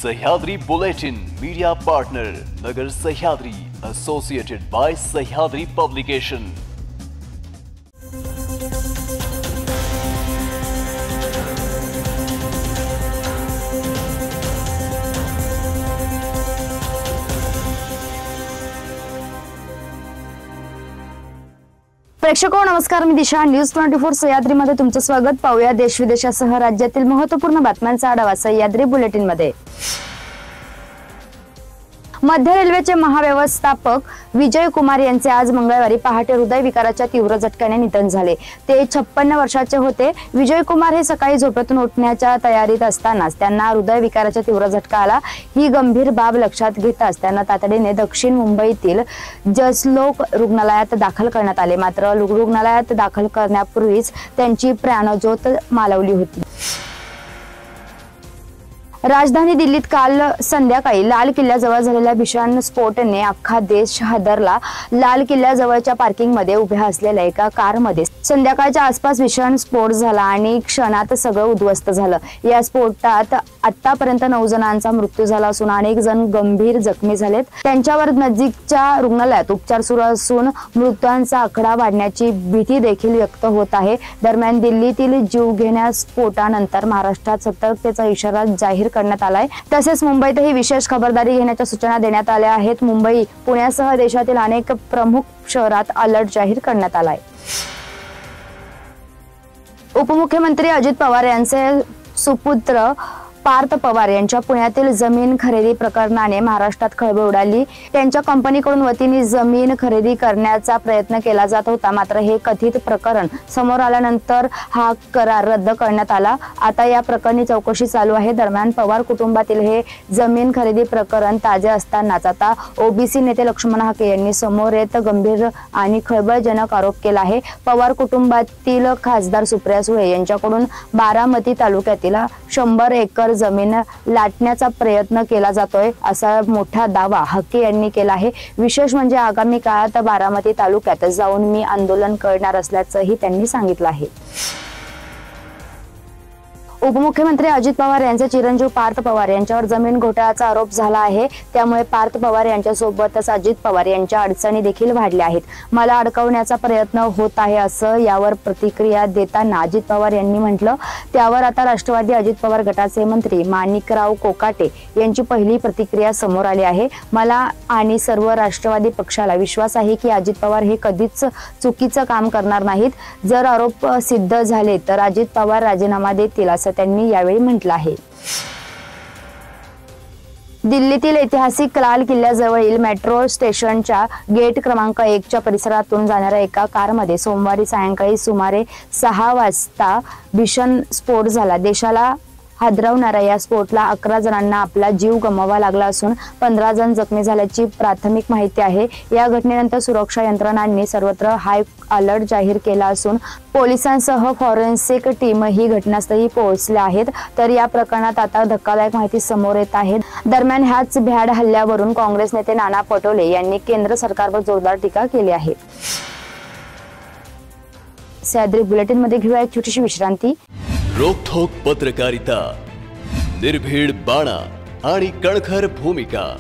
Sahyadri bulletin media partner Nagar Sahyadri associated by Sahyadri publication. प्रेक्षको नमस्कार, मी दिशा। न्यूज 24 सह्याद्री मध्ये तुमचं स्वागत। पाहूया देश विदेशासह राज्यातील महत्त्वपूर्ण बातम्यांचा आढावा सह्याद्री बुलेटिन मध्ये। मध्य रेल्वेचे महाव्यवस्थापक विजय कुमार यांचे आज मंगळवारी पहाटे हृदयविकाराच्या तीव्र झटक्याने निधन झाले। ते 56 वर्षाचे होते। विजय कुमार हे सकाळी झोपेतून उठण्याच्या तयारीत असतानाच त्यांना हृदयविकाराचा तीव्र झटका आला। ही गंभीर बाब लक्षात घेताच त्यांना तातडीने दक्षिण मुंबईतील जसलोक रुग्णालयात दाखल करण्यात आले। मात्र रुग्णालयात दाखल करण्यापूर्वीच त्यांची प्राणज्योत मालवली होती। राजधानी दिल्लीत काल संध्याकाळी लाल किल्ल्याजवळ झालेल्या भीषण स्फोटाने अख्खा देश हादरला। लाल किल्ल्याजवळच्या पार्किंगमध्ये उभ्या असलेल्या एका कारमध्ये संध्याकाळच्या आसपास भीषण स्फोट झाला आणि क्षणात सगळं उद्ध्वस्त झालं। या स्फोटात आतापर्यंत 9 जणांचा मृत्यू झाला असून अनेक जण गंभीर जखमी झालेत। त्यांच्यावर नजीकच्या रुग्णालयात उपचार सुरू असून मृत्यूंचा आकडा वाढण्याची भीती देखील व्यक्त होत आहे। दरम्यान दिल्लीतील जीवघेण्या स्फोटानंतर महाराष्ट्रात सतर्कतेचा इशारा जाहीर करण्यात आलाय। तसेच मुंबईतही विशेष खबरदारी घेण्याच्या सूचना देण्यात आल्या आहेत। मुंबई, पुण्यासह देशातील अनेक प्रमुख शहरात अलर्ट जाहीर करण्यात आलाय। उपमुख्यमंत्री अजित पवार यांचे सुपुत्र पार्थ पवार यांच्या पुण्यातील जमीन खरेदी प्रकरणाने महाराष्ट्रात खळबळ उडाली। त्यांच्या कंपनीकडून वतीने जमीन खरेदी करण्याचा प्रयत्न केला जात होता, मात्र हे कथित प्रकरण समोर आल्यानंतर हा करार रद्द करण्यात आला। आता या प्रकरणी चौकशी चालू आहे। दरम्यान पवार कुटुंबातील हे जमीन खरेदी प्रकरण ताजे असतानाच आता ओबीसी नेते लक्ष्मण हाके यांनी समोर येत गंभीर आणि खळबळजनक आरोप केला आहे। पवार कुटुंबातील खासदार सुप्रिया सुळे यांच्याकडून बारामती तालुक्यातील 100 एकर जमीन लाटण्याचा प्रयत्न केला जातोय, असा मोठा दावा हाके यांनी केला आहे। विशेष म्हणजे आगामी काळात बारामती तालुक्यात जाऊन मी आंदोलन करणार असल्याचंही त्यांनी सांगितलं आहे। उपमुख्यमंत्री अजित पवार यांचे चिरंजीव पार्थ पवार यांच्यावर जमीन घोटाळ्याचा आरोप झाला आहे। त्यामुळे पार्थ पवार यांच्यासोबतच अजित पवार यांच्या अडचणी देखील वाढल्या आहेत। मला अडकवण्याचा प्रयत्न होत आहे, असं यावर प्रतिक्रिया देताना अजित पवार यांनी म्हटलं। त्यावर आता राष्ट्रवादी अजित पवार गटाचे मंत्री माणिकराव कोकाटे यांची पहिली प्रतिक्रिया समोर आली आहे। मला आणि सर्व राष्ट्रवादी पक्षाला विश्वास आहे की अजित पवार हे कधीच चुकीचं काम करणार नाहीत। जर आरोप सिद्ध झाले तर अजित पवार राजीनामा देतील, असं त्यांनी यावेळी म्हटलं आहे। दिल्लीतील ऐतिहासिक लाल किल्ल्याजवळील मेट्रो स्टेशनच्या गेट क्रमांक 1 च्या परिसरातून जाणाऱ्या एका कारमध्ये सोमवारी सायंकाळी सुमारे 6 वाजता भीषण स्फोट झाला। देशाला हादरवणाऱ्या या स्फोटाला 11 जणांना आपला जीव गमवावा लागला असून 15 जण जखमी झाल्याची प्राथमिक माहिती आहे। या घटनेनंतर सुरक्षा यंत्रणांनी सर्वत्र हाय अलर्ट जाहीर केला असून पोलिसांसह फॉरेन्सिक टीमही घटनास्थळी पोहोचल्या आहेत। तर या प्रकरणात आता धक्कादायक माहिती समोर येत आहे। दरम्यान ह्याच भ्याड हल्ल्यावरून काँग्रेस नेते नाना पटोले यांनी केंद्र सरकारवर जोरदार टीका केली आहे। सह्याद्री बुलेटिन मध्ये घेऊया एक छोटीशी विश्रांती। रोकठोक पत्रकारिता, निर्भीड बाणा आणि कणखर भूमिका,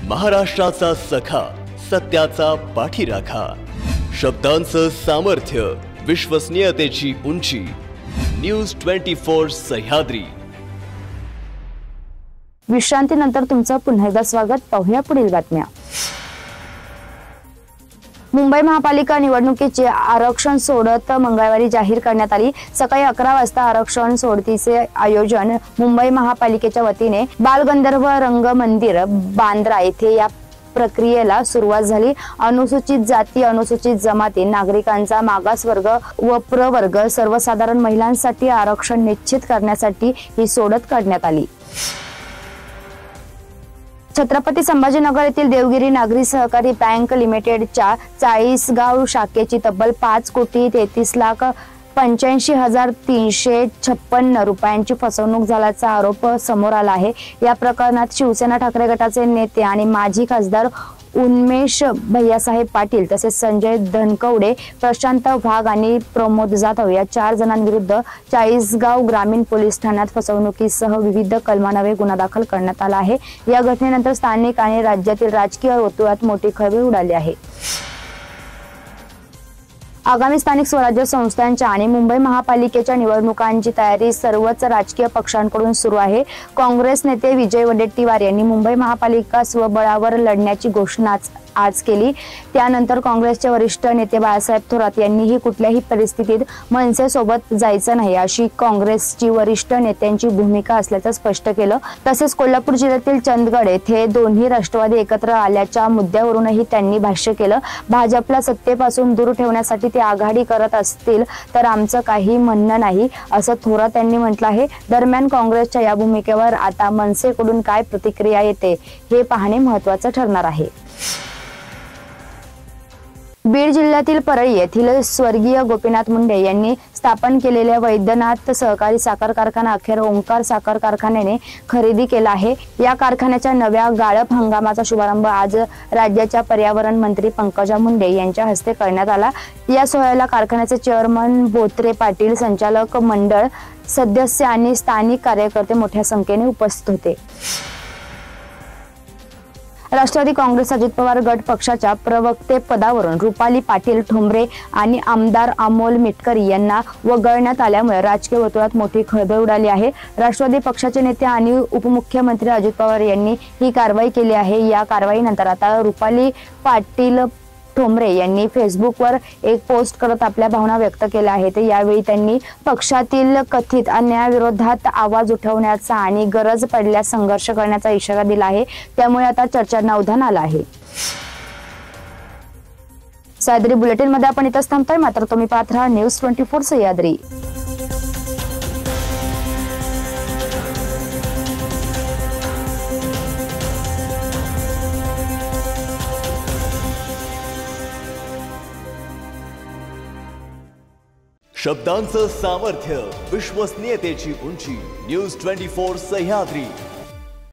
महाराष्ट्राचा सखा, सत्याचा पाठीराखा, शब्दांचं सामर्थ्य, विश्वसनीयतेची उंची, न्यूज 24 सह्याद्री। विश्रांतीनंतर तुमचं पुन्हा एकदा स्वागत। पाहूया पुढील बातम्या। मुंबई महापालिका निवडणुकीचे आरक्षण सोडत मंगळवारी जाहीर करण्यात आली। सकाळी 11 वाजता आरक्षण सोडतीचे आयोजन मुंबई महापालिकेच्या वतीने बालगंधर्व रंगमंदिर बांद्रा येथे या प्रक्रियेला सुरुवात झाली। अनुसूचित जाती, अनुसूचित जमाती, नागरिकांचा मागासवर्ग व प्रवर्ग, सर्वसाधारण महिलांसाठी आरक्षण निश्चित करण्यासाठी ही सोडत काढण्यात आली। छत्रपती संभाजीनगर येथील देवगिरी नागरी सहकारी बँक लिमिटेडच्या 40गाव शाखेची तब्बल 5,85,356 रुपयांची फसवणूक झाल्याचा आरोप समोर आला आहे। या प्रकरणात शिवसेना ठाकरे गटाचे नेते आणि माजी खासदार उन्मेष भैयासाहेब पाटील तसेच संजय धनकवडे, प्रशांत वाघ आणि प्रमोद जाधव या 4 जणांविरुद्ध चाळीसगाव ग्रामीण पोलीस ठाण्यात फसवणुकीसह विविध कलमान्वये गुन्हा दाखल करण्यात आला आहे। या घटनेनंतर स्थानिक आणि राज्यातील राजकीय वर्तुळात मोठी खळबळ उडाली आहे। आगामी स्थानिक स्वराज्य संस्थांच्या आणि मुंबई महापालिकेच्या निवडणुकांची तयारी सर्वच राजकीय पक्षांकडून सुरू आहे। काँग्रेस नेते विजय वडेट्टीवार यांनी मुंबई महापालिका स्वबळावर लढण्याची घोषणा आज केली। त्यानंतर काँग्रेसचे वरिष्ठ नेते बाळासाहेब थोरात यांनीही कुठल्याही परिस्थितीत मनसेसोबत जायचं नाही अशी काँग्रेसची वरिष्ठ नेत्यांची भूमिका असल्याचं स्पष्ट केलं। तसेच कोल्हापूर जिल्ह्यातील चंदगड येथे दोन्ही राष्ट्रवादी एकत्र आल्याच्या मुद्द्यावरूनही त्यांनी भाष्य केलं। भाजपला सत्तेपासून दूर ठेवण्यासाठी ते आघाडी करत असतील तर आमचं काही म्हणणं नाही असं थोरात यांनी म्हटलं आहे। दरम्यान काँग्रेसच्या या भूमिकेवर आता मनसेकडून काय प्रतिक्रिया येते हे पाहणे महत्त्वाचं ठरणार आहे। बीड जिल्ह्यातील परळी येथील स्वर्गीय गोपीनाथ मुंडे यांनी स्थापन केलेल्या वैद्यनाथ सहकारी साखर कारखाना अखेर ओंकार साखर कारखान्याने खरेदी केला आहे। या कारखान्याच्या नव्या गाळप हंगामाचा शुभारंभ आज राज्याच्या पर्यावरण मंत्री पंकजा मुंडे यांच्या हस्ते करण्यात आला। या सोहळ्याला कारखान्याचे चेअरमन बोत्रे पाटील, संचालक मंडळ सदस्य आणि स्थानिक कार्यकर्ते मोठ्या संख्येने उपस्थित होते। राष्ट्रवादी काँग्रेस अजित पवार गट पक्षाच्या प्रवक्ते पदावरून रुपाली पाटील ठोंबरे आणि आमदार अमोल मिटकरी यांना वगळण्यात आल्यामुळे राजकीय वर्तुळात मोठी खळबळ उडाली आहे। राष्ट्रवादी पक्षाचे नेते आणि उपमुख्यमंत्री अजित पवार यांनी ही कारवाई केली आहे। या कारवाईनंतर आता रुपाली पाटील ठोंबरे यांनी फेसबुकवर एक पोस्ट करत आपल्या भावना व्यक्त केल्या आहेत। यावेळी त्यांनी पक्षातील कथित अन्यायाविरोधात आवाज उठवण्याचा आणि गरज पडल्यास संघर्ष करण्याचा इशारा दिला आहे। त्यामुळे आता चर्चांना उधाण आलं आहे। सह्याद्री बुलेटिन मध्ये आपण इथंच थांबतोय, मात्र तुम्ही पाहत राहा न्यूज 24 सह्याद्री। शब्दांचं सामर्थ्य, विश्वसनीयतेची उंची, न्यूज 24 सह्याद्री।